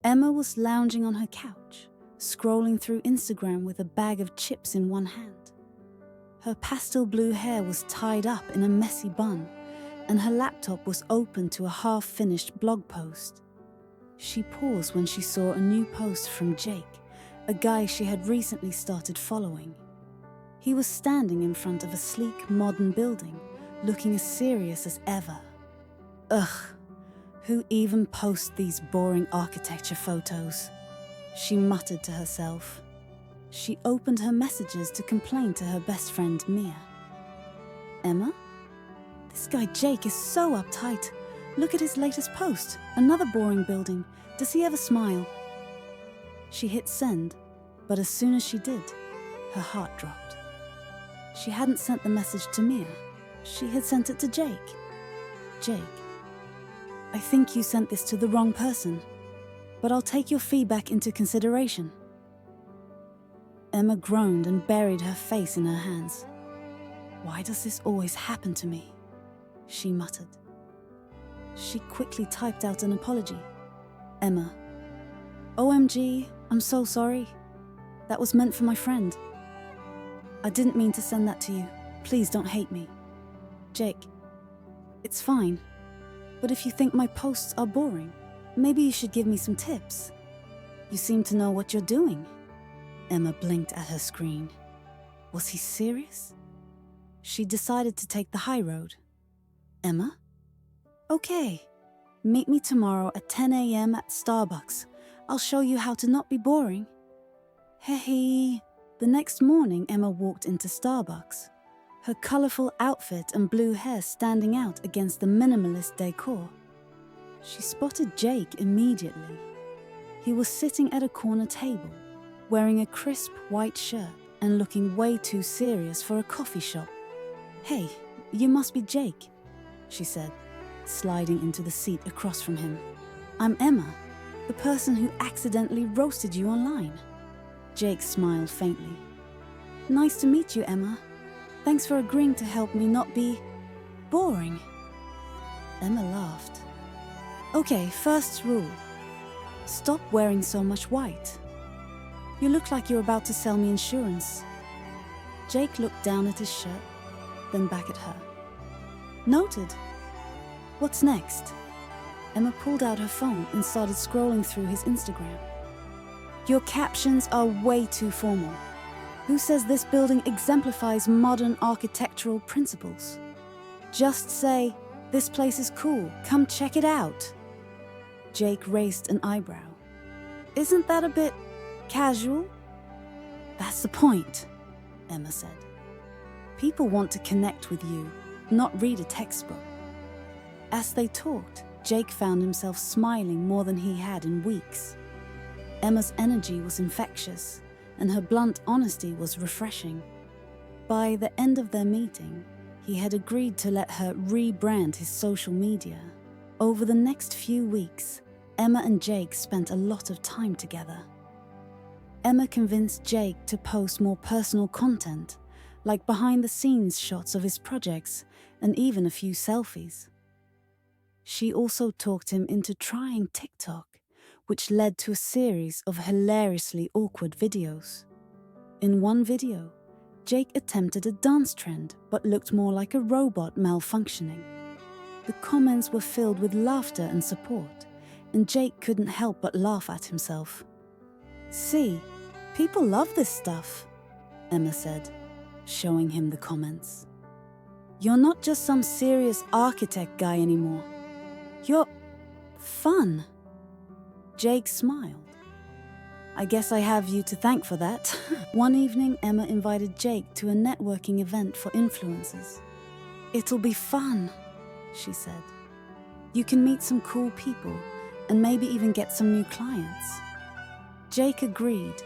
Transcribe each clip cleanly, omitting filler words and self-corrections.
Emma was lounging on her couch, scrolling through Instagram with a bag of chips in one hand. Her pastel blue hair was tied up in a messy bun, and her laptop was open to a half-finished blog post. She paused when she saw a new post from Jake, a guy she had recently started following. He was standing in front of a sleek, modern building, looking as serious as ever. Ugh, who even posts these boring architecture photos? She muttered to herself. She opened her messages to complain to her best friend, Mia. Emma? This guy Jake is so uptight. Look at his latest post. Another boring building. Does he ever smile? She hit send, but as soon as she did, her heart dropped. She hadn't sent the message to Mia. She had sent it to Jake. Jake, I think you sent this to the wrong person, but I'll take your feedback into consideration. Emma groaned and buried her face in her hands. Why does this always happen to me? She muttered. She quickly typed out an apology. Emma, OMG, I'm so sorry. That was meant for my friend. I didn't mean to send that to you. Please don't hate me. Jake, it's fine. But if you think my posts are boring, maybe you should give me some tips. You seem to know what you're doing. Emma blinked at her screen. Was he serious? She decided to take the high road. Emma? Okay. Meet me tomorrow at 10 a.m. at Starbucks. I'll show you how to not be boring. Hey. The next morning, Emma walked into Starbucks, her colorful outfit and blue hair standing out against the minimalist decor. She spotted Jake immediately. He was sitting at a corner table, wearing a crisp white shirt and looking way too serious for a coffee shop. Hey, you must be Jake, she said, sliding into the seat across from him. I'm Emma, the person who accidentally roasted you online. Jake smiled faintly. Nice to meet you, Emma. Thanks for agreeing to help me not be boring. Emma laughed. Okay, first rule. Stop wearing so much white. You look like you're about to sell me insurance. Jake looked down at his shirt, then back at her. Noted. What's next? Emma pulled out her phone and started scrolling through his Instagram. Your captions are way too formal. Who says this building exemplifies modern architectural principles? Just say, this place is cool, come check it out. Jake raised an eyebrow. Isn't that a bit casual? That's the point, Emma said. People want to connect with you, not read a textbook. As they talked, Jake found himself smiling more than he had in weeks. Emma's energy was infectious, and her blunt honesty was refreshing. By the end of their meeting, he had agreed to let her rebrand his social media. Over the next few weeks, Emma and Jake spent a lot of time together. Emma convinced Jake to post more personal content, like behind-the-scenes shots of his projects and even a few selfies. She also talked him into trying TikTok, which led to a series of hilariously awkward videos. In one video, Jake attempted a dance trend but looked more like a robot malfunctioning. The comments were filled with laughter and support, and Jake couldn't help but laugh at himself. See, people love this stuff, Emma said, showing him the comments. You're not just some serious architect guy anymore. You're fun. Jake smiled. I guess I have you to thank for that. One evening, Emma invited Jake to a networking event for influencers. It'll be fun, she said. You can meet some cool people and maybe even get some new clients. Jake agreed,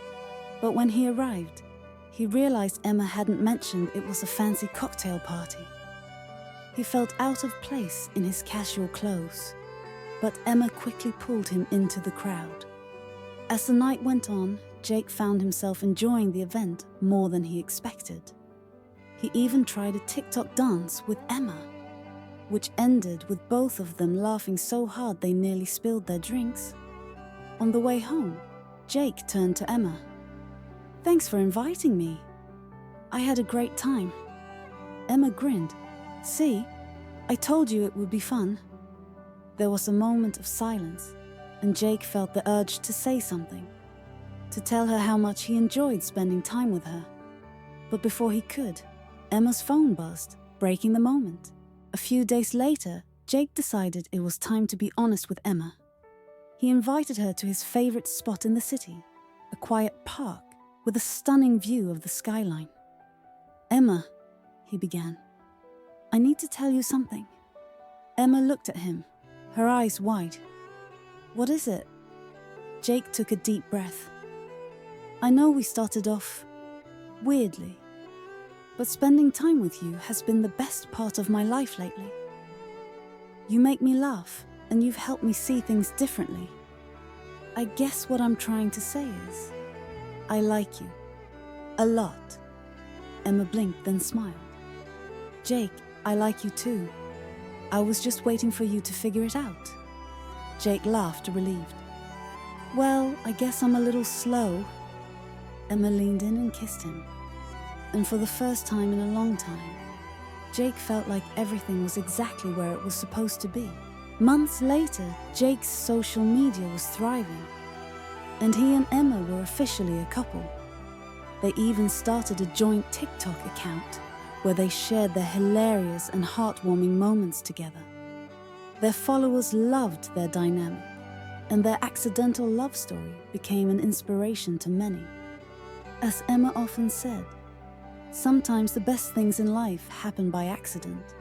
but when he arrived, he realized Emma hadn't mentioned it was a fancy cocktail party. He felt out of place in his casual clothes, but Emma quickly pulled him into the crowd. As the night went on, Jake found himself enjoying the event more than he expected. He even tried a TikTok dance with Emma, which ended with both of them laughing so hard they nearly spilled their drinks. On the way home, Jake turned to Emma. "Thanks for inviting me. I had a great time." Emma grinned. "See, I told you it would be fun." There was a moment of silence, and Jake felt the urge to say something, to tell her how much he enjoyed spending time with her. But before he could, Emma's phone buzzed, breaking the moment. A few days later, Jake decided it was time to be honest with Emma. He invited her to his favorite spot in the city, a quiet park with a stunning view of the skyline. "Emma," he began, "I need to tell you something." Emma looked at him, her eyes wide. "What is it?" Jake took a deep breath. "I know we started off weirdly, but spending time with you has been the best part of my life lately. You make me laugh, and you've helped me see things differently. I guess what I'm trying to say is, I like you. A lot." Emma blinked, then smiled. "Jake, I like you too. I was just waiting for you to figure it out." Jake laughed, relieved. "Well, I guess I'm a little slow." Emma leaned in and kissed him. And for the first time in a long time, Jake felt like everything was exactly where it was supposed to be. Months later, Jake's social media was thriving, and he and Emma were officially a couple. They even started a joint TikTok account where they shared their hilarious and heartwarming moments together. Their followers loved their dynamic, and their accidental love story became an inspiration to many. As Emma often said, sometimes the best things in life happen by accident.